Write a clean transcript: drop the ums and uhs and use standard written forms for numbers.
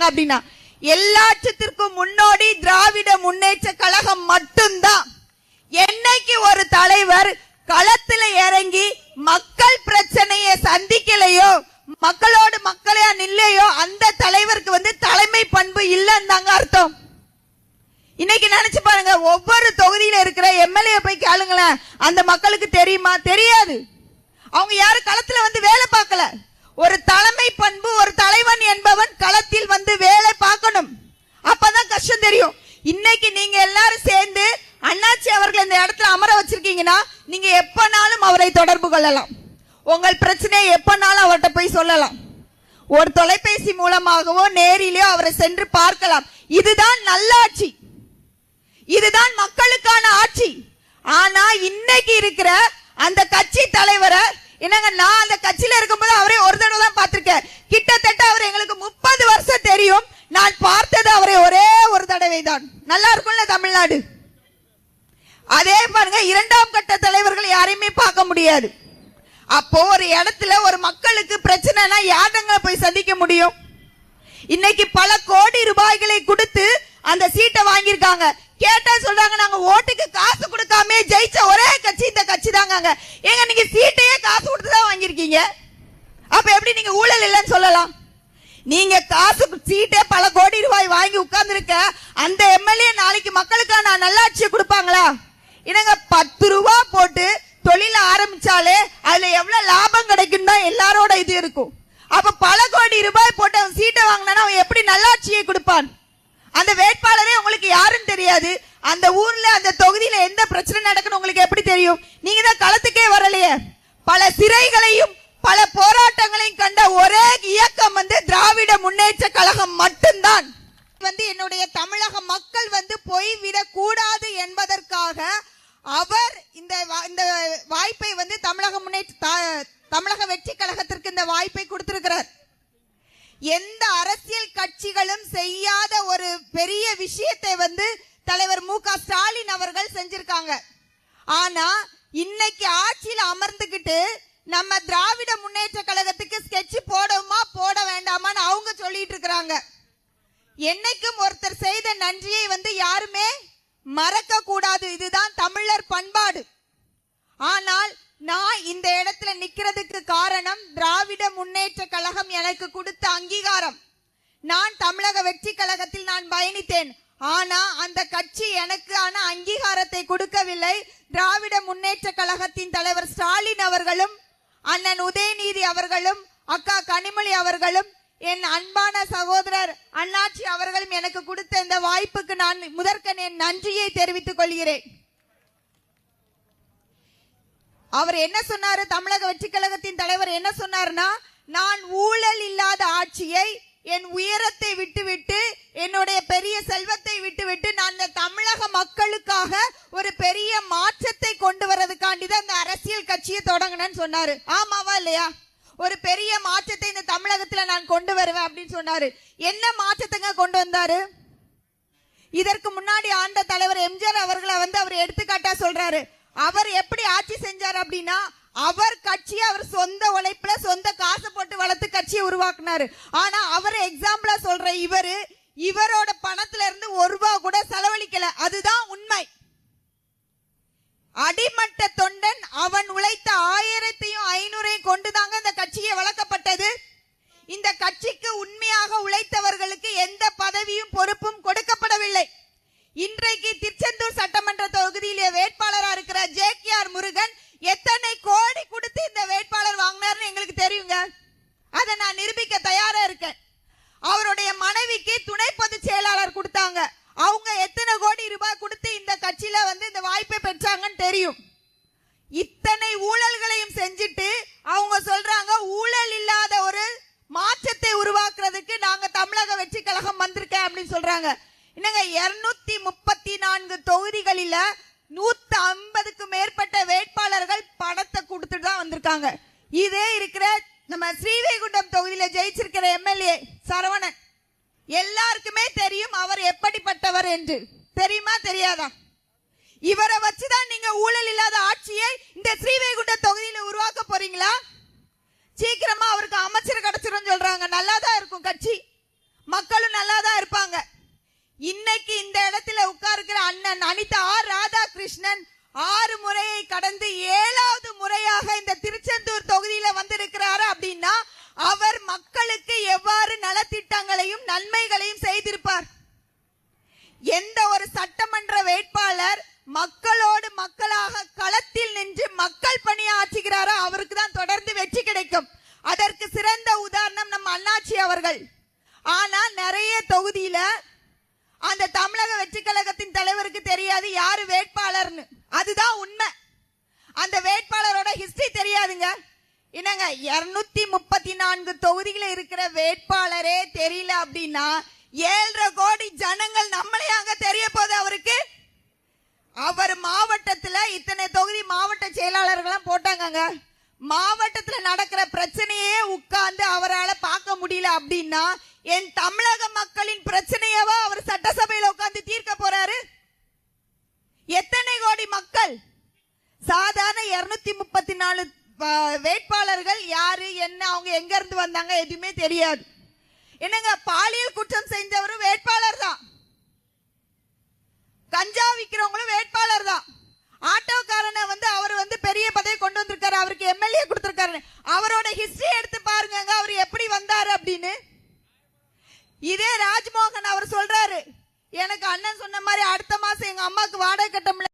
அப்படின்னா எல்லாற்றத்திற்கும் முன்னோடி திராவிட முன்னேற்ற கழகம் மட்டும்தான். என்னைக்கு ஒரு தலைவர் களத்துல இறங்கி மக்கள் பிரச்சனையை சந்திக்கலையோ, மக்களோடு மக்களையா நில்லையோ, அந்த தலைவருக்கு தலைமை பண்பு இல்லைன்னு தாங்க அர்த்தம். இன்னைக்கு நினைச்சு பாருங்க, ஒவ்வொரு தொகுதியில இருக்கிற எம்எல்ஏ போய் கேளுங்களேன், அந்த மக்களுக்கு தெரியுமா? தெரியாது. அவங்க யாரும் களத்துல வேலை பார்க்கல. ஒரு தலைமை பண்பு, ஒரு தலைவன் என்பவன் களத்தில் வேலை பார்க்கணும். அப்பதான் கஷ்டம் தெரியும். இன்னைக்கு நீங்க எல்லாரும் சேர்ந்து அண்ணாச்சி அவர்கள் இந்த இடத்துல அமர வச்சிருக்கீங்கன்னா, நீங்க எப்பனாலும் அவரை தொடர்பு கொள்ளலாம். உங்கள் பிரச்சனையை எப்பனாலும் அவர்கிட்ட போய் சொல்லலாம். ஒரு தொலைபேசி மூலமாகவோ நேரிலேயோ அவரை சென்று பார்க்கலாம். இதுதான் நல்லாட்சி, இதுதான் மக்களுக்கான ஆட்சி. ஆனா இன்னைக்கு இருக்கிற அந்த கட்சி தலைவரை என்னங்க, நான் அந்த கட்சியில இருக்கும்போது அவரே ஒரு தடவை தான் பார்த்திருக்கேன். கிட்டத்தட்ட அவர் எங்களுக்கு 30 வருஷம் தெரியும். நான் பார்த்தது அவரை ஒரே ஒரு தடவை தான். நல்லா இருக்கும்ல தமிழ்நாடு? அதே பாருங்க, இரண்டாம் கட்ட தலைவர்கள் யாரையுமே பார்க்க முடியாது. அப்போ ஒரு இடத்துல ஒரு மக்களுக்கு பிரச்சனைனா யாருங்க போய் சந்திக்க முடியும்? இன்னைக்கு பல கோடி ரூபாய்களை கொடுத்து அந்த சீட்டை வாங்கியிருக்காங்க. கேட்டா சொல்றாங்க, நாங்க ஓட்டுக்கு காசு கொடுக்காம ஜெயிச்ச ஒரே கட்சி இந்த கட்சி தாங்க. ஏங்க, நீங்க சீட்டையே காசு கொடுத்துதான் வாங்கியிருக்கீங்க. அப்ப எப்படி நீங்க ஊழல் இல்லைன்னு சொல்லலாம்? நீங்க காசு சீட்டே பல கோடி ரூபாய் வாங்கி உட்கார்ந்து இருக்க அந்த எம்எல்ஏ நாளைக்கு மக்களுக்கான நல்லாட்சியை கொடுப்பாங்களா? என்னங்க, 10 ரூபாய் போட்டு தொழில ஆரம்பிச்சாலே அதுல எவ்வளவு லாபம் கிடைக்கும் தான் எல்லாரோட இது இருக்கும். அப்ப பல கோடி ரூபாய் போட்டு அவன் சீட்டை வாங்கினா அவன் எப்படி நல்லாட்சியை கொடுப்பான்? அந்த வேட்பாளரே உங்களுக்கு யாருன்னு தெரியாது. அந்த ஊர்ல அந்த தொகுதியில எந்த பிரச்சனை நடக்குன்னு உங்களுக்கு எப்படி தெரியும்? நீங்க தான் களத்துக்கே வரலையே. பல சிறைகளையும் பல போராட்டங்களையும் கண்ட ஒரே இயக்கம் திராவிட முன்னேற்ற கழகம் மட்டும்தான். என்னுடைய தமிழக மக்கள் போய்விடக் கூடாது என்பதற்காக அவர் இந்த வாய்ப்பை தமிழக வெற்றி கழகத்திற்கு இந்த வாய்ப்பை கொடுத்திருக்கிறார். எந்த அரசியல் கட்சிகளும் செய்யாத ஒரு பெரிய விஷயத்தை தலைவர் மு.க. ஸ்டாலின் அவர்கள் செஞ்சிருக்காங்க. ஆனா இன்னைக்கு ஆட்சியில் அமர்ந்துகிட்டு நம்ம திராவிட முன்னேற்ற கழகத்துக்கு ஸ்கெட்ச் போடுமா போட வேண்டாமான்னு அவங்க சொல்லிட்டு இருக்கிறாங்க. என்னைக்கும் ஒருத்தர் செய்த நன்றியை யாருமே மறக்க கூடாது. இதுதான் தமிழர் பண்பாடு. ஆனால் நான் இந்த இடத்துல நிக்கிறதுக்கு காரணம் திராவிட முன்னேற்ற கழகம் எனக்கு கொடுத்த அங்கீகாரம். நான் தமிழக வெற்றி கழகத்தில் நான் பயணித்தேன். ஆனா அந்த கட்சி எனக்கு அங்கீகாரத்தை கொடுக்கவில்லை. திராவிட முன்னேற்ற கழகத்தின் தலைவர் ஸ்டாலின் அவர்களும், அண்ணன் உதயநிதி அவர்களும், அக்கா கனிமொழி அவர்களும், என் அன்பான சகோதரர் அண்ணாச்சி அவர்களும் எனக்கு கொடுத்த இந்த வாய்ப்புக்கு நான் முதற்கண் என் நன்றியை தெரிவித்துக் கொள்கிறேன். அவர் என்ன சொன்னாரு? தமிழக வெற்றி கழகத்தின் தலைவர் என்ன சொன்னார்னா, நான் ஊழல் இல்லாத ஆட்சியை, என் உயரத்தை விட்டுவிட்டு, என்னுடைய பெரிய செல்வத்தை விட்டுவிட்டு நான் இந்த தமிழக மக்களுக்காக ஒரு பெரிய மாற்றத்தை கொண்டு வரதுக்காண்டிதான் இந்த அரசியல் கட்சியை தொடங்கினேன்னு சொன்னாரு. ஆமாவா இல்லையா? ஒரு பெரிய மாற்றத்தை இந்த தமிழகத்துல நான் கொண்டு வருவேன் அப்படின்னு சொன்னாரு. என்ன மாற்றத்தை கொண்டு வந்தாரு? இதற்கு முன்னாடி ஆண்ட தலைவர் எம்ஜிஆர் அவர்களை அவர் எடுத்துக்காட்டா சொல்றாரு. அவர் எப்படி ஆட்சி செஞ்சார் அப்படின்னா, அவர் கட்சியை அவர் சொந்த உழைப்புல சொந்த காசு போட்டு வளர்த்து கட்சியை உருவாக்குனாரு. ஆனா அவர் எக்ஸாம்பிளா சொல்ற இவரோட பணத்துல இருந்து 1 ரூபாய் கூட செலவழிக்கல. அதுதான் உண்மை. அடிமட்ட தொண்டன் அவன் உழைத்த 1500 கொண்டுதாங்க இந்த கட்சியை வளர்க்கப்பட்டது. இந்த கட்சிக்கு உண்மையாக உழைத்தவர்களுக்கு எந்த பதவியும் பொறுப்பும் கொடுக்கப்படவில்லை. இன்றைக்கு திருச்செந்தூர் சட்டமன்ற தொகுதியிலே வேட்பாளராக இருக்கிற ஜே.கே.ஆர். முருகன் எத்தனை கோடி கொடுத்து இந்த வேட்பாளர் வாங்கினார்னு எங்களுக்கு தெரியுங்க. அதை நான் நிரூபிக்க தயாரா இருக்கேன். அவருடைய மனைவிக்கு துணை பொதுச் செயலாளர் கொடுத்தாங்க. அவங்க எத்தனை கோடி ரூபாய் கொடுத்து இந்த கட்சியில இந்த வாய்ப்பை பெற்றாங்கன்னு தெரியும். இத்தனை ஊழல்களையும் செஞ்சுட்டு அவங்க சொல்றாங்க, ஊழல் இல்லாத ஒரு மாற்றத்தை உருவாக்குறதுக்கு நாங்க தமிழக வெற்றி கழகம் வந்திருக்கேன் அப்படின்னு சொல்றாங்க. என்னங்க, 234 தொகுதிகளில 150க்கு மேற்பட்ட வேட்பாளர்கள் பணத்தை கொடுத்துட்டு தான் வந்திருக்காங்க. இதே இருக்கிற நம்ம ஸ்ரீவைகுண்டம் தொகுதியில ஜெயிச்சிருக்கிற எம்எல்ஏ சரவணன், எல்லாருக்குமே தெரியும் அவர் எப்படிப்பட்டவர் என்று. தெரியுமா தெரியாதா? இவரை வச்சுதான் நீங்க ஊழல் இல்லாத ஆட்சியை இந்த ஸ்ரீவைகுண்ட தொகுதியில உருவாக்க போறீங்களா? சீக்கிரமா அவருக்கு அமைச்சர் கிடைச்சிரும் சொல்றாங்க. நல்லாதான் இருக்கும் கட்சி. மக்களும் நல்லா தான் இருப்பாங்க. இன்னைக்கு இந்த இடத்துல உட்கார்க்கிற அண்ணன் அனிதா ராதாகிருஷ்ணன் 6 முறையை கடந்து 7வது முறையாக இந்த திருச்செந்தூர் தொகுதியில வந்திருக்கிறாரு அப்படின்னா அவர் மக்களுக்கு எவ்வாறு நலத்திட்டங்களையும் நன்மைகளையும் செய்திருப்பார். எந்த ஒரு சட்டமன்ற வேட்பாளர் மக்களோடு மக்களாக களத்தில் நின்று மக்கள் பணியாற்றுகிறாரோ அவருக்கு தான் தொடர்ந்து வெற்றி கிடைக்கும். அதற்கு சிறந்த உதாரணம் நம்ம அண்ணாச்சி அவர்கள். ஆனா நிறைய தொகுதியில அந்த தமிழக வெற்றி கழகத்தின் தலைவருக்கு தெரியாது யாரு வேட்பாளர்னு. அதுதான் உண்மை. அந்த வேட்பாளரோட ஹிஸ்டரி தெரியாதுங்க. என்னங்க 234 தொகுதியில இருக்கிற வேட்பாளரே தெரியல அப்படின்னா 7.5 கோடி ஜனங்கள் நம்மளையாங்க தெரிய போகுது அவருக்கு. அவர் மாவட்டத்துல இத்தனை தொகுதி மாவட்ட செயலாளர்கள்லாம் போட்டாங்க. மாவட்டத்துல நடக்கிற பிரச்சனையே உட்கார்ந்து அவரால் பார்க்க முடியல அப்படின்னா என் தமிழக மக்களின் பிரச்சனையவா அவர் சட்டசபையில உட்கார்ந்து தீர்க்க போறாரு? எத்தனை கோடி மக்கள்? சாதாரண 234 வேட்பாளர்கள் யாரு என்ன அவங்க எங்க இருந்து வந்தாங்க எதுவுமே தெரியாது. என்னங்க பாலியல் குற்றம் செஞ்சவரும் வேட்பாளர் தான், கஞ்சா விக்கிறவங்களும் வேட்பாளர் தான். ஆட்டோக்காரனை அவர் பெரிய பதவி கொண்டு வந்திருக்காரு, அவருக்கு எம்எல்ஏ கொடுத்திருக்காரு. அவரோட ஹிஸ்டரி எடுத்து பாருங்க அவர் எப்படி வந்தாரு அப்படின்னு. இதே ராஜ்மோகன் அவர் சொல்றாரு, எனக்கு அண்ணன் சொன்ன மாதிரி அடுத்த மாசம் எங்க அம்மாக்கு வாடகை கட்ட முடியல,